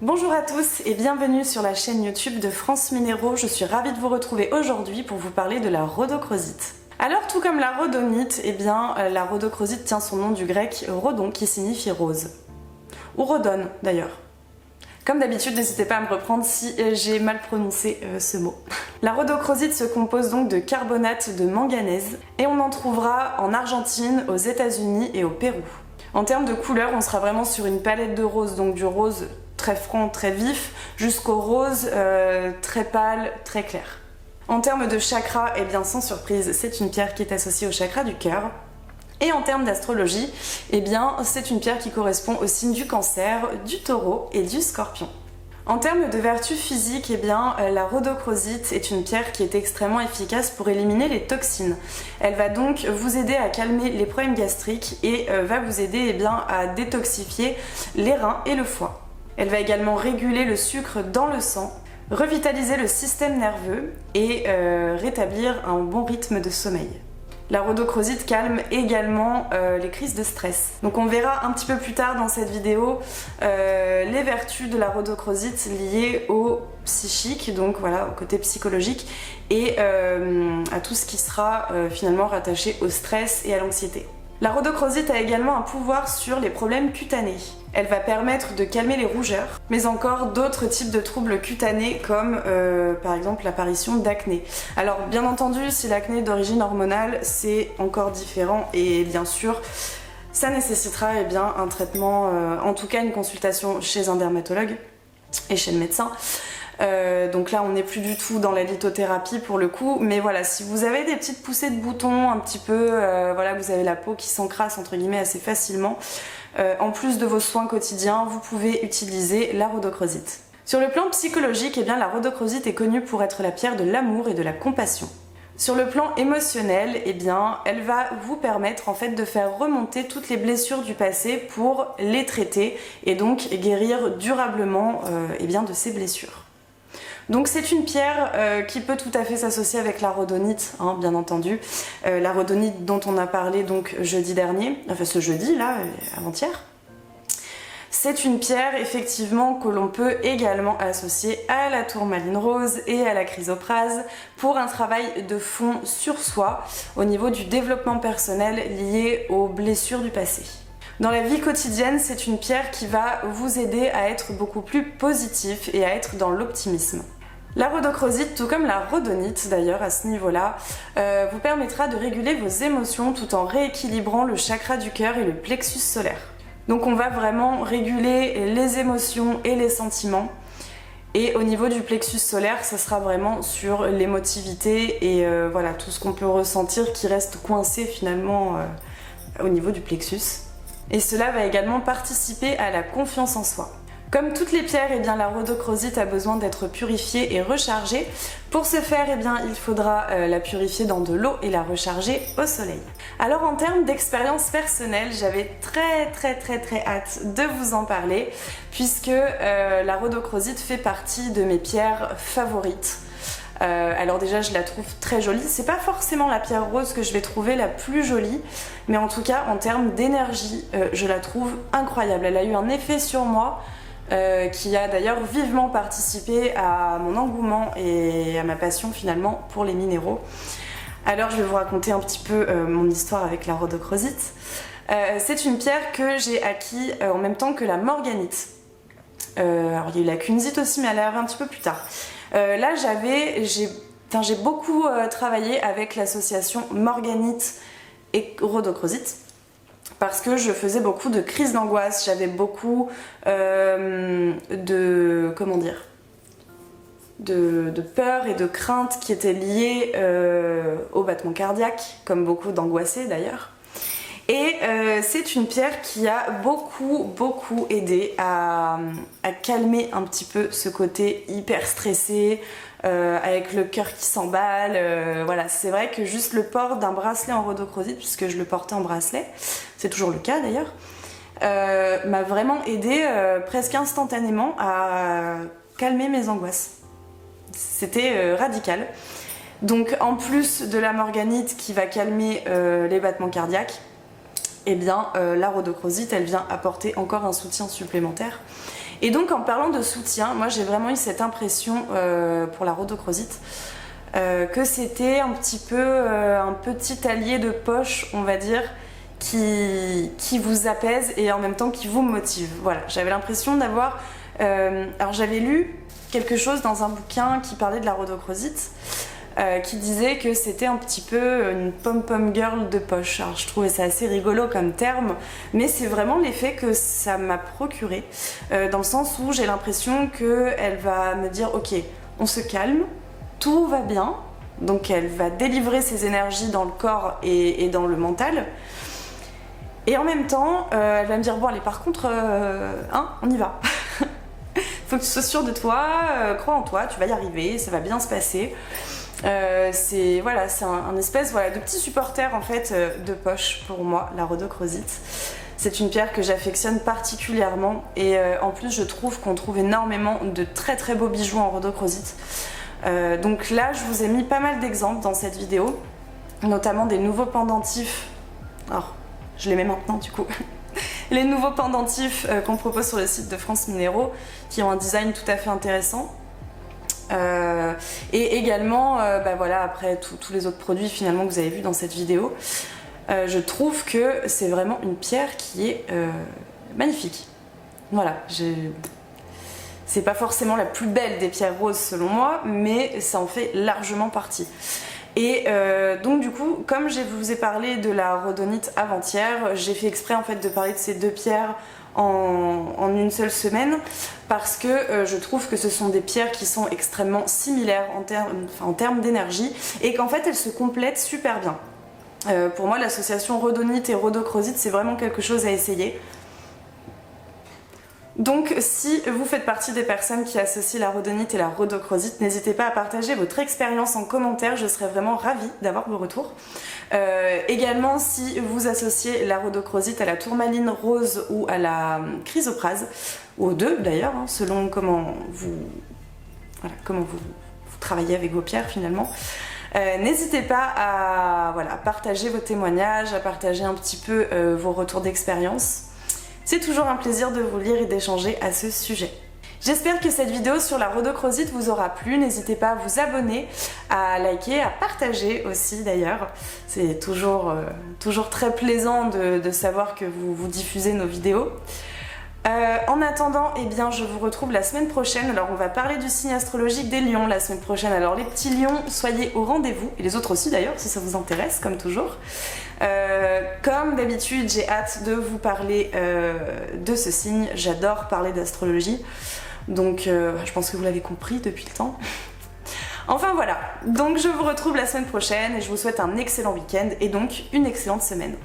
Bonjour à tous et bienvenue sur la chaîne YouTube de France Minéraux. Je suis ravie de vous retrouver aujourd'hui pour vous parler de la rhodochrosite. Alors tout comme la rhodonite, la rhodochrosite tient son nom du grec rhodon qui signifie rose. Ou rhodone d'ailleurs. Comme d'habitude, n'hésitez pas à me reprendre si j'ai mal prononcé ce mot. La rhodochrosite se compose donc de carbonate de manganèse et on en trouvera en Argentine, aux États-Unis et au Pérou. En termes de couleur, on sera vraiment sur une palette de roses, donc du rose très franc, très vif, jusqu'au rose très pâle, très clair. En termes de chakra, sans surprise, c'est une pierre qui est associée au chakra du cœur. Et en termes d'astrologie, c'est une pierre qui correspond au signe du Cancer, du Taureau et du Scorpion. En termes de vertus physiques, la rhodochrosite est une pierre qui est extrêmement efficace pour éliminer les toxines. Elle va donc vous aider à calmer les problèmes gastriques et va vous aider à détoxifier les reins et le foie. Elle va également réguler le sucre dans le sang, revitaliser le système nerveux et rétablir un bon rythme de sommeil. La rhodochrosite calme également les crises de stress. Donc on verra un petit peu plus tard dans cette vidéo les vertus de la rhodochrosite liées au psychique, donc voilà, au côté psychologique et à tout ce qui sera finalement rattaché au stress et à l'anxiété. La rhodochrosite a également un pouvoir sur les problèmes cutanés. Elle va permettre de calmer les rougeurs, mais encore d'autres types de troubles cutanés comme par exemple l'apparition d'acné. Alors bien entendu, si l'acné est d'origine hormonale, c'est encore différent et bien sûr, ça nécessitera un traitement, en tout cas une consultation chez un dermatologue et chez le médecin. Donc là on n'est plus du tout dans la lithothérapie pour le coup, mais voilà, si vous avez des petites poussées de boutons un petit peu, vous avez la peau qui s'encrasse entre guillemets assez facilement, en plus de vos soins quotidiens, vous pouvez utiliser la rhodochrosite. Sur le plan psychologique, la rhodochrosite est connue pour être la pierre de l'amour et de la compassion. Sur le plan émotionnel, elle va vous permettre en fait de faire remonter toutes les blessures du passé pour les traiter et donc guérir durablement de ces blessures. Donc c'est une pierre qui peut tout à fait s'associer avec la rhodonite, bien entendu. La rhodonite dont on a parlé donc jeudi dernier, enfin ce jeudi là, avant-hier. C'est une pierre effectivement que l'on peut également associer à la tourmaline rose et à la chrysoprase pour un travail de fond sur soi au niveau du développement personnel lié aux blessures du passé. Dans la vie quotidienne, c'est une pierre qui va vous aider à être beaucoup plus positif et à être dans l'optimisme. La rhodochrosite, tout comme la rhodonite d'ailleurs à ce niveau-là, vous permettra de réguler vos émotions tout en rééquilibrant le chakra du cœur et le plexus solaire. Donc on va vraiment réguler les émotions et les sentiments. Et au niveau du plexus solaire, ça sera vraiment sur l'émotivité et tout ce qu'on peut ressentir qui reste coincé finalement au niveau du plexus. Et cela va également participer à la confiance en soi. Comme toutes les pierres, la rhodochrosite a besoin d'être purifiée et rechargée. Pour ce faire, il faudra la purifier dans de l'eau et la recharger au soleil. Alors en termes d'expérience personnelle, j'avais très hâte de vous en parler puisque la rhodochrosite fait partie de mes pierres favorites. Alors déjà je la trouve très jolie, c'est pas forcément la pierre rose que je vais trouver la plus jolie, mais en tout cas en termes d'énergie, je la trouve incroyable. Elle a eu un effet sur moi qui a d'ailleurs vivement participé à mon engouement et à ma passion finalement pour les minéraux. Alors je vais vous raconter un petit peu mon histoire avec la rhodochrosite. C'est une pierre que j'ai acquis en même temps que la morganite. Alors il y a eu la kunzite aussi, mais elle est arrivée un petit peu plus tard. Là j'ai beaucoup travaillé avec l'association morganite et rhodochrosite parce que je faisais beaucoup de crises d'angoisse, j'avais beaucoup de peur et de crainte qui étaient liées au battement cardiaque, comme beaucoup d'angoissés d'ailleurs. Et c'est une pierre qui a beaucoup aidé à calmer un petit peu ce côté hyper stressé, avec le cœur qui s'emballe. Voilà, c'est vrai que juste le port d'un bracelet en rhodochrosite, puisque je le portais en bracelet, c'est toujours le cas d'ailleurs, m'a vraiment aidé presque instantanément à calmer mes angoisses. C'était radical. Donc en plus de la morganite qui va calmer les battements cardiaques, eh bien la rhodochrosite elle vient apporter encore un soutien supplémentaire Et donc en parlant de soutien, moi j'ai vraiment eu cette impression pour la rhodochrosite que c'était un petit peu un petit allié de poche, on va dire, qui vous apaise et en même temps qui vous motive. Voilà, j'avais l'impression d'avoir... alors j'avais lu quelque chose dans un bouquin qui parlait de la rhodochrosite, qui disait que c'était un petit peu une pom-pom girl de poche. Alors je trouvais ça assez rigolo comme terme, mais c'est vraiment l'effet que ça m'a procuré, dans le sens où j'ai l'impression qu'elle va me dire ok, on se calme, tout va bien, donc elle va délivrer ses énergies dans le corps et dans le mental. Et en même temps, elle va me dire bon allez par contre, on y va. Faut que tu sois sûre de toi, crois en toi, tu vas y arriver, ça va bien se passer. C'est voilà, un espèce voilà, de petit supporter en fait de poche pour moi, la rhodochrosite. C'est une pierre que j'affectionne particulièrement et en plus je trouve qu'on trouve énormément de très très beaux bijoux en rhodochrosite. Donc là je vous ai mis pas mal d'exemples dans cette vidéo, notamment des nouveaux pendentifs. Alors je les mets maintenant du coup. Les nouveaux pendentifs qu'on propose sur le site de France Minéraux qui ont un design tout à fait intéressant. Et également, voilà, après tous les autres produits finalement que vous avez vus dans cette vidéo, je trouve que c'est vraiment une pierre qui est magnifique. Voilà, c'est pas forcément la plus belle des pierres roses selon moi, mais ça en fait largement partie. Et donc du coup, comme je vous ai parlé de la rhodonite avant-hier, j'ai fait exprès en fait de parler de ces deux pierres en une seule semaine parce que je trouve que ce sont des pierres qui sont extrêmement similaires en termes d'énergie et qu'en fait elles se complètent super bien. Pour moi l'association rhodonite et rhodochrosite c'est vraiment quelque chose à essayer. Donc si vous faites partie des personnes qui associent la rhodonite et la rhodochrosite, n'hésitez pas à partager votre expérience en commentaire, je serais vraiment ravie d'avoir vos retours. Également si vous associez la rhodochrosite à la tourmaline rose ou à la chrysoprase, ou aux deux d'ailleurs, hein, selon comment vous travaillez avec vos pierres finalement. N'hésitez pas à partager vos témoignages, à partager un petit peu vos retours d'expérience. C'est toujours un plaisir de vous lire et d'échanger à ce sujet. J'espère que cette vidéo sur la rhodochrosite vous aura plu. N'hésitez pas à vous abonner, à liker, à partager aussi d'ailleurs. C'est toujours très plaisant de savoir que vous diffusez nos vidéos. En attendant, eh bien, je vous retrouve la semaine prochaine. Alors on va parler du signe astrologique des lions la semaine prochaine. Alors les petits lions, soyez au rendez-vous, et les autres aussi d'ailleurs si ça vous intéresse comme toujours. Comme d'habitude, j'ai hâte de vous parler de ce signe. J'adore parler d'astrologie, donc je pense que vous l'avez compris depuis le temps. Enfin voilà, donc je vous retrouve la semaine prochaine et je vous souhaite un excellent week-end et donc une excellente semaine.